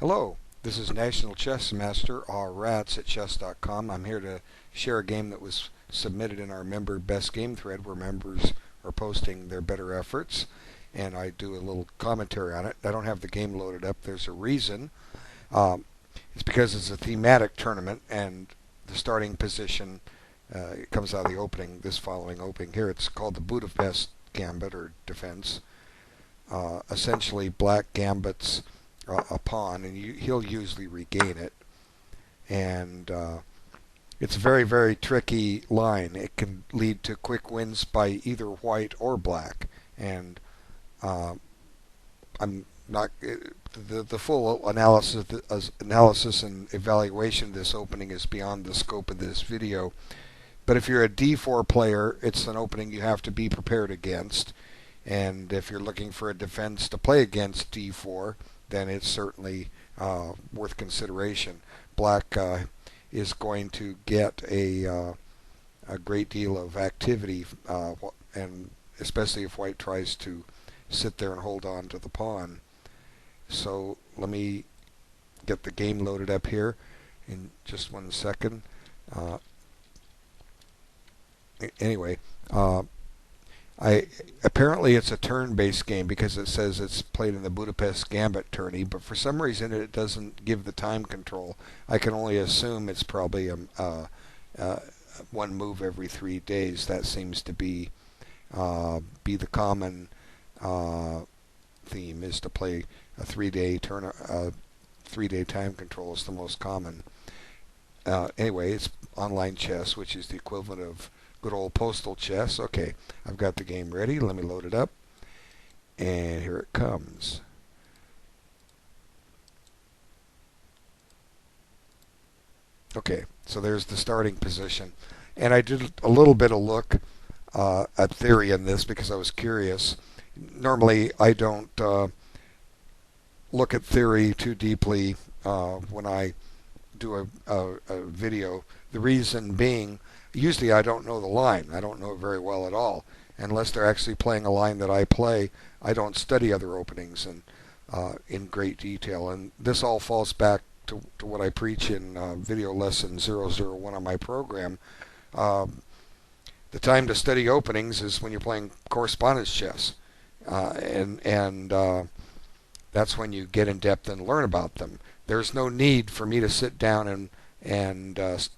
Hello, this is National Chess Master Rats at chess.com. I'm here to share a game that was submitted in our Member Best Game thread where members are posting their better efforts, and I do a little commentary on it. I don't have the game loaded up. There's a reason. It's because it's a thematic tournament, and the starting position it comes out of the opening, this following opening here. It's called the Budapest Gambit or defense. Essentially, black gambits a pawn, and he'll usually regain it. And it's a very, very tricky line. It can lead to quick wins by either white or black. And I'm not the full analysis and evaluation of this opening is beyond the scope of this video. But if you're a d4 player, it's an opening you have to be prepared against. And if you're looking for a defense to play against d4, then it's certainly worth consideration. Black is going to get a great deal of activity, and especially if white tries to sit there and hold on to the pawn. So let me get the game loaded up here in just 1 second. Anyway, apparently it's a turn-based game because it says it's played in the Budapest Gambit tourney, but for some reason it doesn't give the time control. I can only assume it's probably one move every 3 days. That seems to be the common theme, is to play a 3-day turn. 3-day time control is the most common. Anyway, it's online chess, which is the equivalent of good old postal chess. Okay, I've got the game ready. Let me load it up. And here it comes. Okay, so there's the starting position. And I did a little bit of look at theory in this because I was curious. Normally, I don't look at theory too deeply when I do a video. The reason being, usually I don't know the line. I don't know it very well at all. Unless they're actually playing a line that I play, I don't study other openings in great detail. And this all falls back to what I preach in video lesson 001 on my program. The time to study openings is when you're playing correspondence chess. And that's when you get in depth and learn about them. There's no need for me to sit down and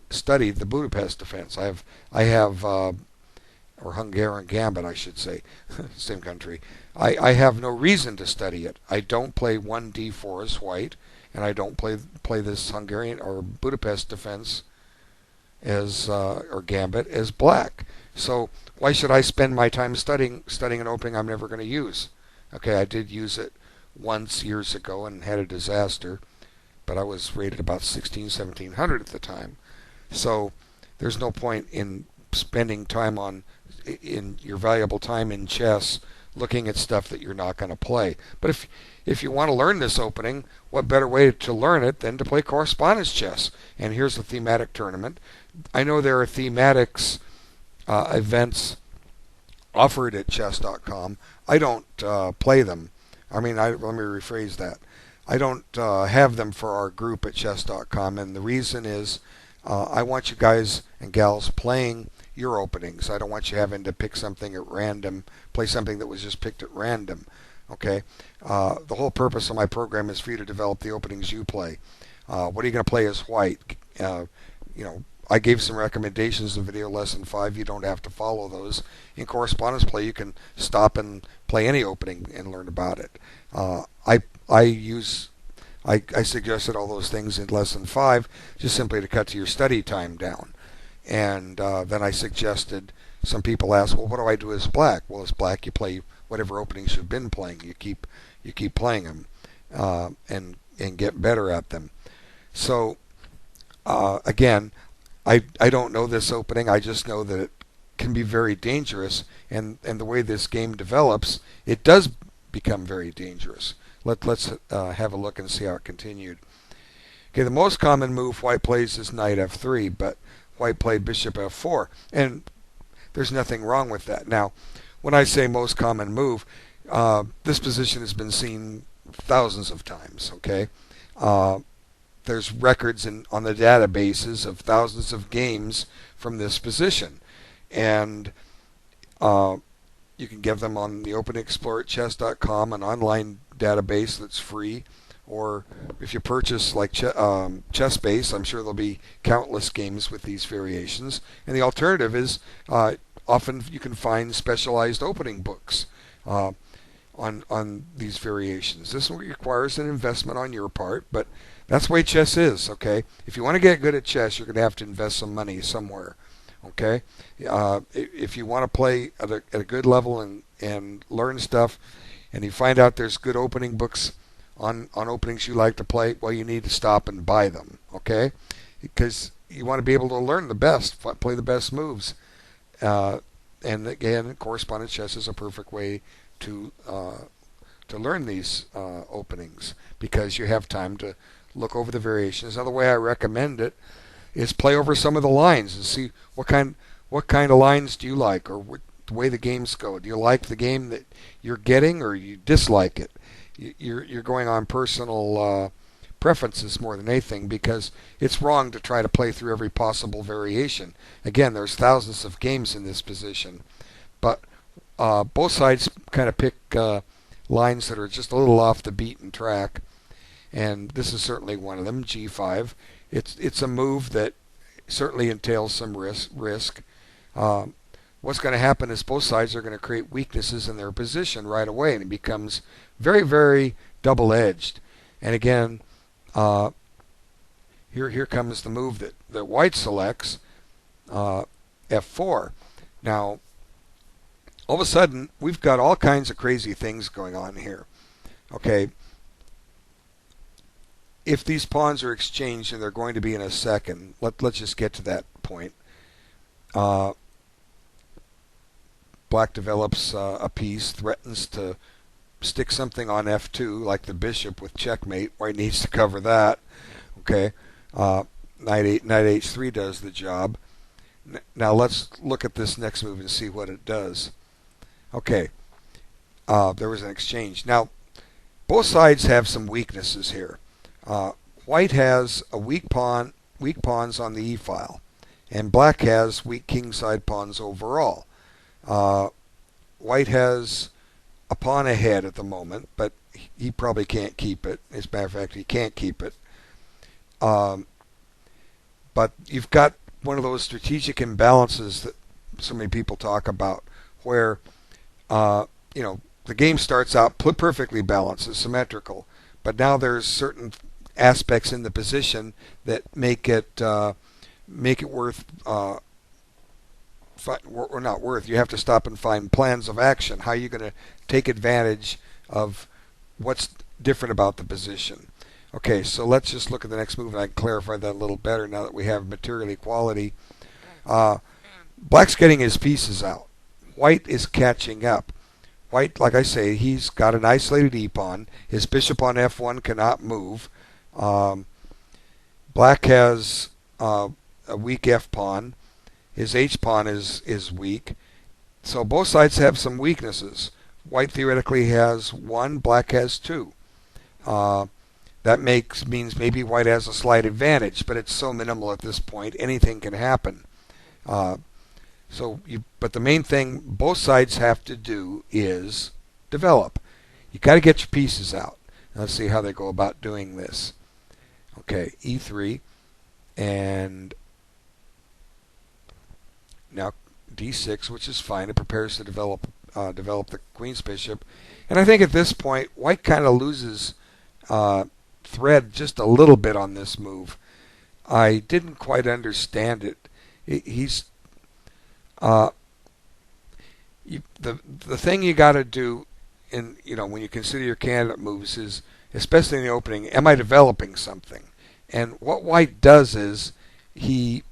studied the Budapest defense. I have or Hungarian Gambit, I should say, same country. I have no reason to study it. I don't play 1d4 as white, and I don't play this Hungarian or Budapest defense as or Gambit as black. So why should I spend my time studying an opening I'm never going to use? Okay, I did use it once years ago and had a disaster, but I was rated about 1700 at the time. So there's no point in spending time in your valuable time in chess looking at stuff that you're not going to play. But if you want to learn this opening, what better way to learn it than to play correspondence chess? And here's a thematic tournament. I know there are thematics events offered at chess.com. I don't play them. Let me rephrase that. I don't have them for our group at chess.com, and the reason is I want you guys and gals playing your openings. I don't want you having to pick something at random, play something that was just picked at random. Okay, the whole purpose of my program is for you to develop the openings you play. What are you going to play as white? I gave some recommendations in video lesson 5. You don't have to follow those. In correspondence play, you can stop and play any opening and learn about it. I suggested all those things in lesson 5 just simply to cut your study time down. And then I suggested, some people ask, well, what do I do as black? Well, as black, you play whatever openings you've been playing. You keep playing them and get better at them. So again, I don't know this opening. I just know that it can be very dangerous, and the way this game develops, it does become very dangerous. Let's have a look and see how it continued. Okay, the most common move white plays is knight f3, but white played bishop f4, and there's nothing wrong with that. Now, when I say most common move, this position has been seen thousands of times. Okay, uh, there's records on the databases of thousands of games from this position, and uh, you can get them on the Open Explorer at chess.com, an online database that's free. Or if you purchase like ChessBase, I'm sure there'll be countless games with these variations. And the alternative is often you can find specialized opening books on these variations. This requires an investment on your part, but that's the way chess is. Okay, if you want to get good at chess, you're going to have to invest some money somewhere. Okay, if you want to play at a good level and learn stuff, and you find out there's good opening books on openings you like to play, well, you need to stop and buy them. Okay, because you want to be able to learn the best, play the best moves. And again, correspondence chess is a perfect way to learn these openings because you have time to look over the variations. Another way I recommend it is play over some of the lines and see what kind of lines do you like, or the way the games go. Do you like the game that you're getting, or you dislike it? You're going on personal preferences more than anything, because it's wrong to try to play through every possible variation. Again, there's thousands of games in this position, but both sides kind of pick lines that are just a little off the beaten track, and this is certainly one of them. G5. It's a move that certainly entails some risk. What's going to happen is both sides are going to create weaknesses in their position right away, and it becomes very, very double-edged. And again, here comes the move that White selects, F4. Now, all of a sudden, we've got all kinds of crazy things going on here. Okay, if these pawns are exchanged, and they're going to be in a second, let's just get to that point. Black develops a piece, threatens to stick something on F2, like the bishop with checkmate. White needs to cover that. Okay, knight H3 does the job. Now let's look at this next move and see what it does. Okay, there was an exchange. Now, both sides have some weaknesses here. White has a weak pawns on the e-file, and black has weak kingside pawns overall. White has a pawn ahead at the moment, but he probably can't keep it. As a matter of fact, he can't keep it. But you've got one of those strategic imbalances that so many people talk about, where the game starts out perfectly balanced, it's symmetrical, but now there's certain aspects in the position that make it worth, or not worth. You have to stop and find plans of action. How are you going to take advantage of what's different about the position? Okay, so let's just look at the next move, and I can clarify that a little better now that we have material equality. Black's getting his pieces out. White is catching up. White, like I say, he's got an isolated e-pawn. His bishop on F1 cannot move. Black has a weak F-pawn. His H-pawn is weak. So both sides have some weaknesses. White theoretically has one, black has two. That means maybe white has a slight advantage, but it's so minimal at this point, anything can happen. But the main thing both sides have to do is develop. You got to get your pieces out. Let's see how they go about doing this. Okay, E3, and now D6, which is fine. It prepares to develop the queen's bishop, and I think at this point white kind of loses thread just a little bit on this move. I didn't quite understand it. The thing you got to do when you consider your candidate moves is, especially in the opening, am I developing something? And what white does is he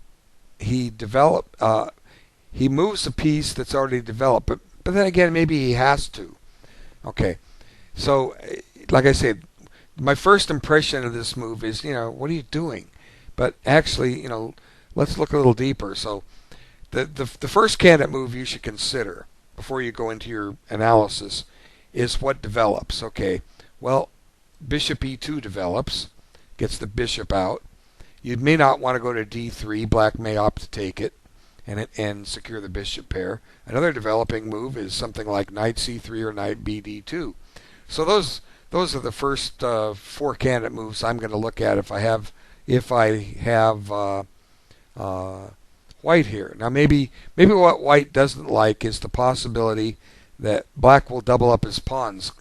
moves a piece that's already developed, but then again maybe he has to. Okay, so like I said, my first impression of this move is, what are you doing? But actually, let's look a little deeper. So the first candidate move you should consider before you go into your analysis is what develops. Okay, well, bishop e2 develops, gets the bishop out. You may not want to go to d3. Black may opt to take it and secure the bishop pair. Another developing move is something like knight c3 or knight bd2. So those are the first 4 candidate moves I'm going to look at if I have white here. Now maybe what white doesn't like is the possibility that black will double up his pawns,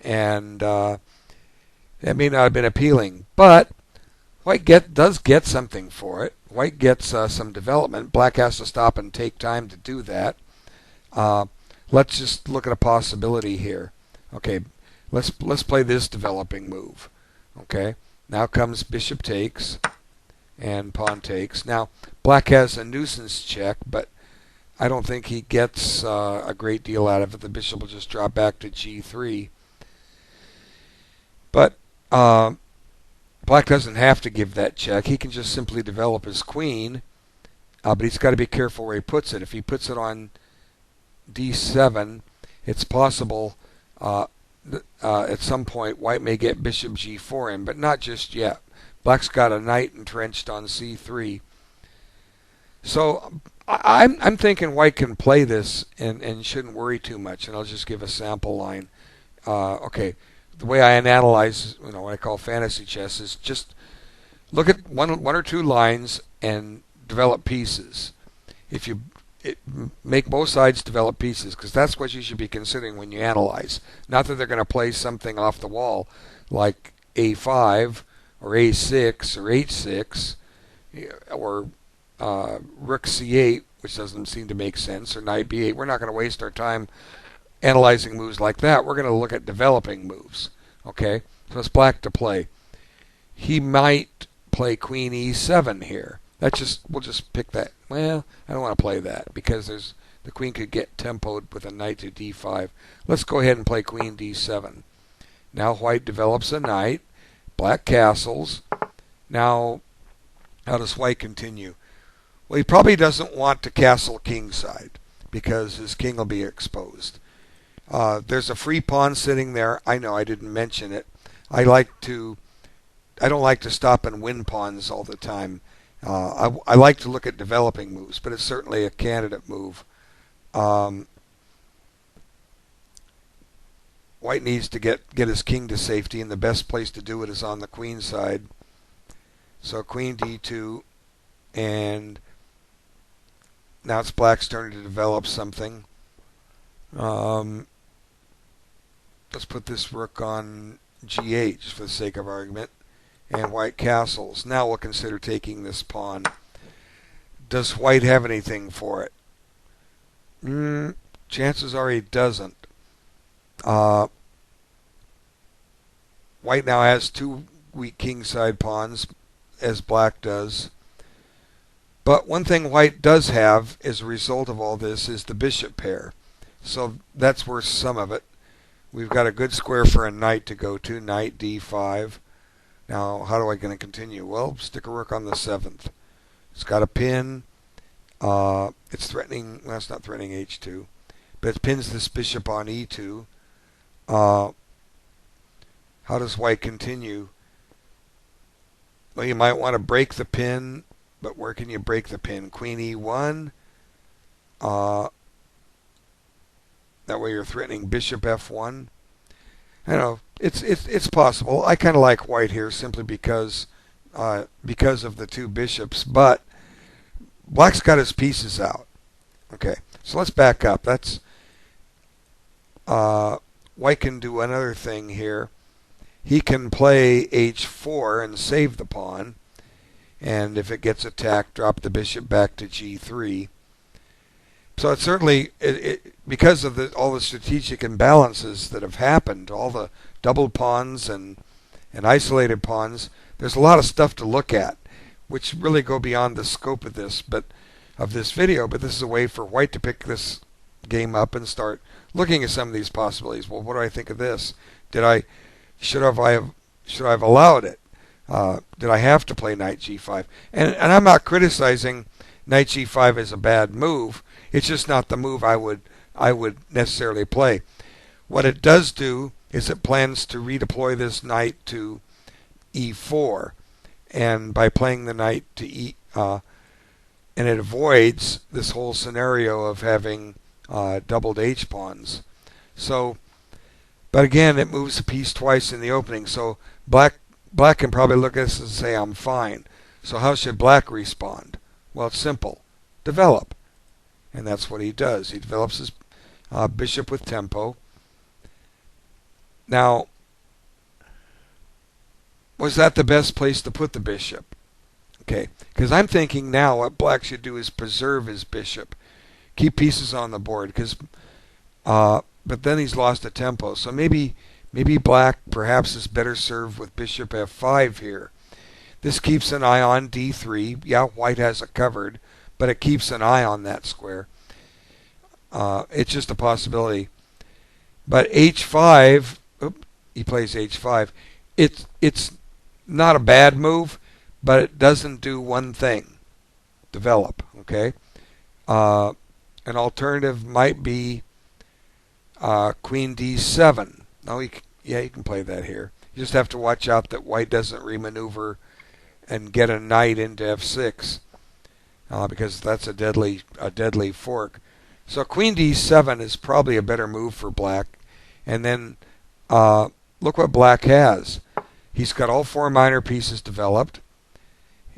and that may not have been appealing, but white does get something for it. White gets some development. Black has to stop and take time to do that. Let's just look at a possibility here. Okay, let's play this developing move. Okay, now comes bishop takes and pawn takes. Now black has a nuisance check, but I don't think he gets a great deal out of it. The bishop will just drop back to g3. But black doesn't have to give that check. He can just simply develop his queen, but he's got to be careful where he puts it. If he puts it on d7, it's possible at some point white may get bishop g4 in, but not just yet. Black's got a knight entrenched on c3. So I'm thinking white can play this and shouldn't worry too much, and I'll just give a sample line. Okay. The way I analyze, what I call fantasy chess, is just look at one or two lines and develop pieces. If you make both sides develop pieces, because that's what you should be considering when you analyze. Not that they're going to play something off the wall like a5 or a6 or h6 or rook c8, which doesn't seem to make sense, or knight b8. We're not going to waste our time analyzing moves like that. We're going to look at developing moves. Okay, so it's black to play. He might play queen e7 here. We'll just pick that. Well, I don't want to play that because the queen could get tempoed with a knight to d5. Let's go ahead and play queen d7. Now white develops a knight. Black castles. Now, how does white continue? Well, he probably doesn't want to castle kingside because his king will be exposed. There's a free pawn sitting there. I know I didn't mention it. I don't like to stop and win pawns all the time. I like to look at developing moves, but it's certainly a candidate move. White needs to get his king to safety, and the best place to do it is on the queen side. So queen d2, and now it's black's turn to develop something. Let's put this rook on g8 just for the sake of argument, and white castles. Now we'll consider taking this pawn. Does white have anything for it? Chances are he doesn't. White now has 2 weak kingside pawns, as black does. But one thing white does have as a result of all this is the bishop pair. So that's worth some of it. We've got a good square for a knight to go to, knight d5. Now, how do I going to continue? Well, stick a rook on the 7th. It's got a pin. It's threatening, well, it's not threatening h2, but it pins this bishop on e2. How does white continue? Well, you might want to break the pin, but where can you break the pin? Queen e1. That way you're threatening bishop f1. I know it's possible. I kind of like white here simply because of the 2 bishops, but black's got his pieces out. Okay, so let's back up. That's white can do another thing here. He can play h4 and save the pawn, and if it gets attacked, drop the bishop back to g3. So it's certainly, because of all the strategic imbalances that have happened, all the doubled pawns and isolated pawns, there's a lot of stuff to look at, which really go beyond the scope of this video. But this is a way for white to pick this game up and start looking at some of these possibilities. Well, what do I think of this? Should I have allowed it? Did I have to play knight g5? And I'm not criticizing knight g5 as a bad move. It's just not the move I would necessarily play. What it does do is it plans to redeploy this knight to e4, and by playing the knight to and it avoids this whole scenario of having doubled h-pawns. So, but again, it moves a piece twice in the opening, so black can probably look at this and say, I'm fine. So how should black respond? Well, it's simple. Develop. And that's what he does. He develops his bishop with tempo. Now, was that the best place to put the bishop? Okay, because I'm thinking now what black should do is preserve his bishop. Keep pieces on the board, but then he's lost a tempo. So maybe black perhaps is better served with bishop f5 here. This keeps an eye on d3. Yeah, white has it covered, but it keeps an eye on that square. It's just a possibility. But h5, he plays h5. It's not a bad move, but it doesn't do one thing. Develop, okay? An alternative might be queen d7. No, you can play that here. You just have to watch out that white doesn't remaneuver and get a knight into f6, because that's a deadly fork. So queen d7 is probably a better move for black. And then look what black has. He's got all four minor pieces developed.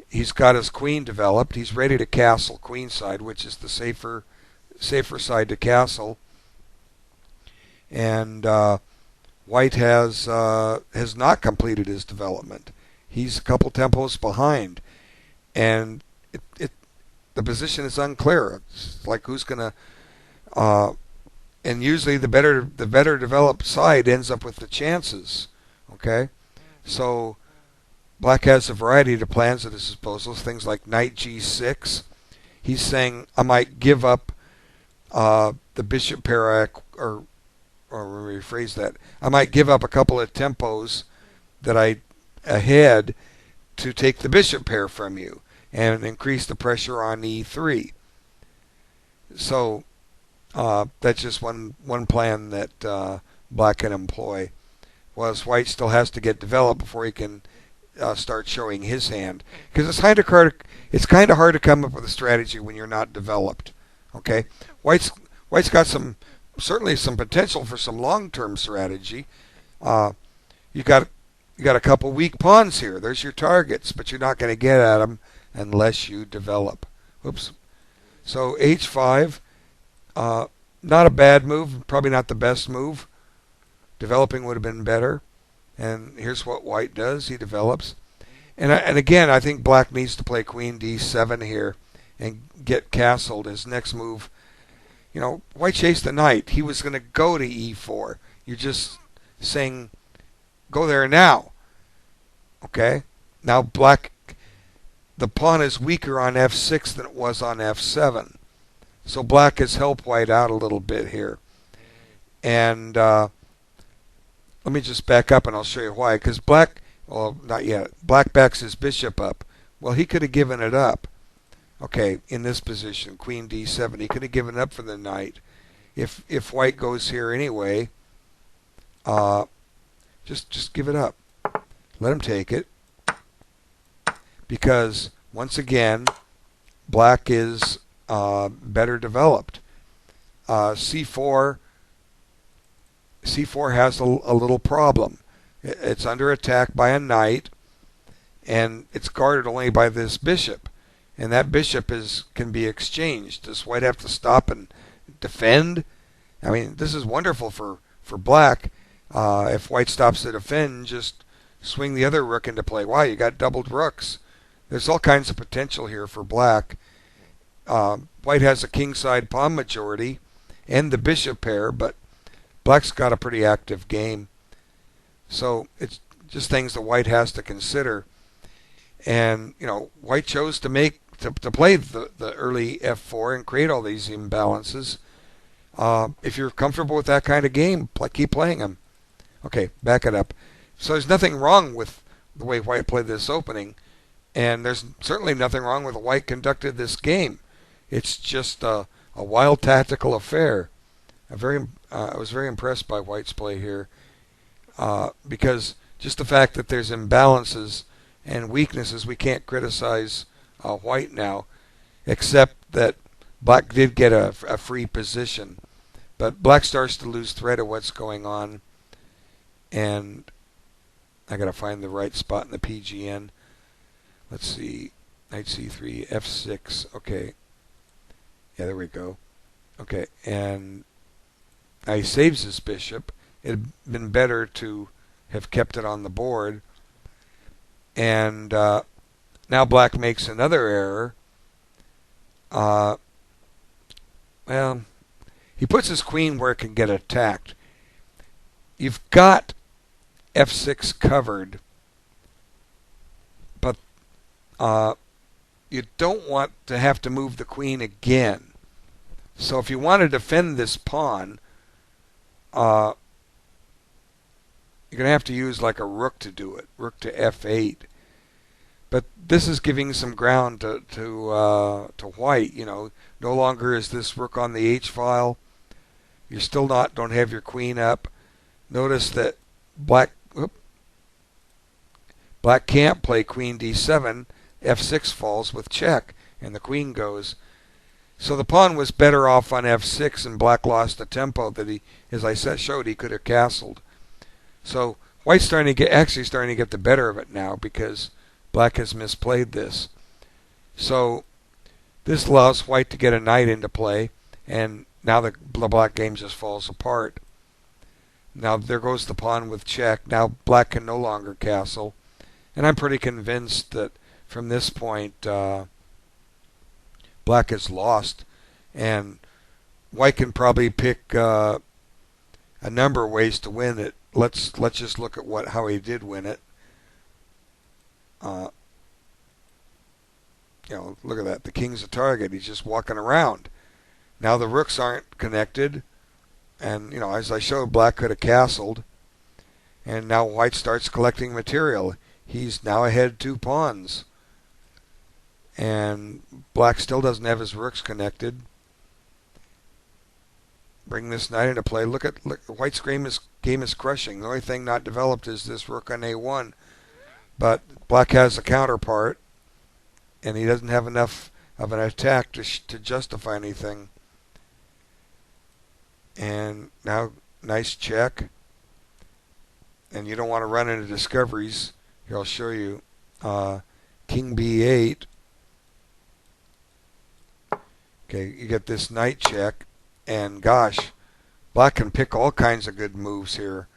He's got his queen developed. He's ready to castle queenside, which is the safer side to castle. And white has not completed his development. He's a couple tempos behind, and the position is unclear. It's like who's gonna and usually the better developed side ends up with the chances. Okay, so black has a variety of plans at his disposal. Things like knight g6. He's saying I might give up the bishop pair, or rephrase that. I might give up a couple of tempos that I ahead to take the bishop pair from you and increase the pressure on e3. So that's just one plan that black can employ. Whereas white still has to get developed before he can start showing his hand, because it's kind of hard to come up with a strategy when you're not developed. Okay, white's got certainly some potential for some long-term strategy. You got a couple weak pawns here. There's your targets, but you're not going to get at them unless you develop. Oops. So h5, not a bad move, probably not the best move. Developing would have been better. And here's what white does. He develops. And again, I think black needs to play queen d7 here and get castled. His next move, white chased the knight. He was going to go to e4. You're just saying, go there now. Okay? Now black, the pawn is weaker on f6 than it was on f7. So black has helped white out a little bit here. And let me just back up and I'll show you why. Because black, well, not yet. Black backs his bishop up. Well, he could have given it up. Okay, in this position, queen d7, he could have given up for the knight. If white goes here anyway, just give it up. Let him take it. Because, once again, black is better developed. C4 has a little problem. It's under attack by a knight, and it's guarded only by this bishop. And that bishop can be exchanged. Does white have to stop and defend? I mean, this is wonderful for black. If white stops to defend, just swing the other rook into play. Wow, you got doubled rooks. There's all kinds of potential here for black. White has a kingside pawn majority and the bishop pair, but black's got a pretty active game. So it's just things that white has to consider. And, white chose to play the early f4 and create all these imbalances. If you're comfortable with that kind of game, keep playing them. Okay, back it up. So there's nothing wrong with the way white played this opening, and there's certainly nothing wrong with the white conducted this game. It's just a wild tactical affair. I was very impressed by white's play here. because just the fact that there's imbalances and weaknesses, we can't criticize white now, except that black did get a free position. But black starts to lose thread of what's going on, and I got to find the right spot in the PGN. Let's see, knight c3, f6, okay. Yeah, there we go. Okay, and now he saves his bishop. It had been better to have kept it on the board. And now black makes another error. Well, he puts his queen where it can get attacked. You've got f6 covered, but you don't want to have to move the queen again. So if you want to defend this pawn, you're going to have to use like a rook to do it, rook to f8. But this is giving some ground to white. You know, no longer is this rook on the h-file. You still don't have your queen up. Notice that black can't play queen d7. f6 falls with check, and the queen goes. So the pawn was better off on f6, and black lost the tempo that he, as I showed, he could have castled. So white's starting to get the better of it now because black has misplayed this. So this allows white to get a knight into play, and now the black game just falls apart. Now there goes the pawn with check. Now black can no longer castle, and I'm pretty convinced that from this point black is lost, and white can probably pick a number of ways to win it. Let's just look at how he did win it. You know, look at that. The king's a target. He's just walking around. Now the rooks aren't connected, and you know, as I showed, black could have castled, and now white starts collecting material. He's now ahead 2 pawns, and black still doesn't have his rooks connected. Bring this knight into play. Look, white's game is crushing. The only thing not developed is this rook on a1, but black has a counterpart, and he doesn't have enough of an attack to justify anything. And now nice check, and you don't want to run into discoveries. Here, I'll show you. King b8. Okay, you get this knight check, and gosh, black can pick all kinds of good moves here.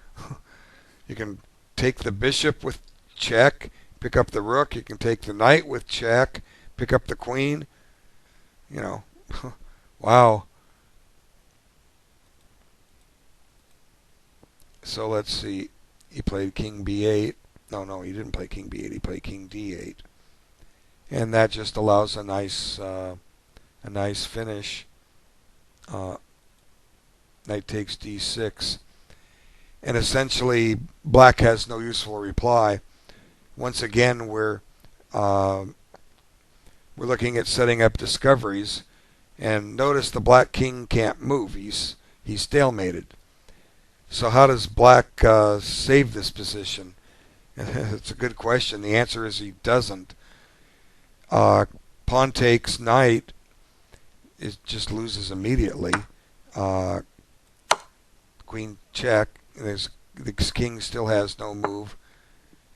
You can take the bishop with check, pick up the rook. You can take the knight with check, pick up the queen. You know, wow. So let's see. He played king b8. No, he didn't play king b8. He played king d8, and that just allows a nice finish. Knight takes d6, and essentially black has no useful reply. Once again, we're looking at setting up discoveries, and notice the black king can't move. He's stalemated. So how does black save this position? It's a good question. The answer is he doesn't. Pawn takes knight. It just loses immediately. Queen check. The king still has no move,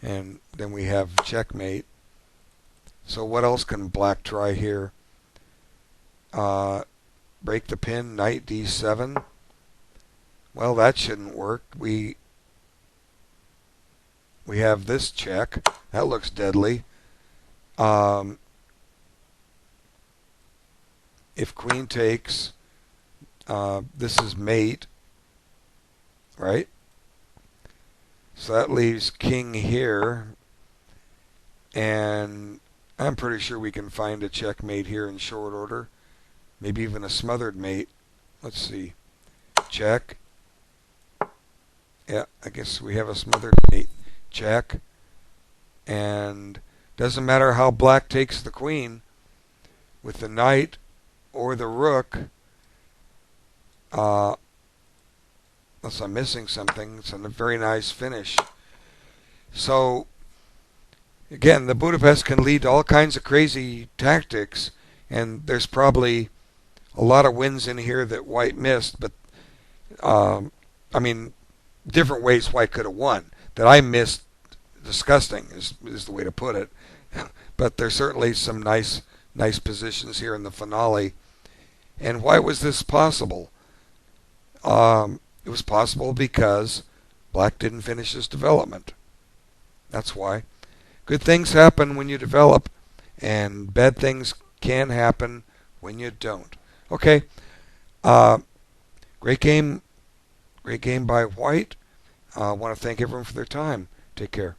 and then we have checkmate. So what else can black try here? Break the pin. Knight d7. Well, that shouldn't work. We have this check. That looks deadly. If queen takes, this is mate, right? So that leaves king here, and I'm pretty sure we can find a checkmate here in short order, maybe even a smothered mate. Let's see. Check. Yeah, I guess we have a smothered mate. Check. And doesn't matter how black takes the queen with the knight or the rook. Well, unless I'm missing something. It's a very nice finish. So, again, the Budapest can lead to all kinds of crazy tactics, and there's probably a lot of wins in here that White missed, but I mean, different ways White could have won. That I missed, disgusting is the way to put it. But there's certainly some nice positions here in the finale. And why was this possible? It was possible because Black didn't finish his development. That's why. Good things happen when you develop, and bad things can happen when you don't. Okay. Great game. Great game by White. I want to thank everyone for their time. Take care.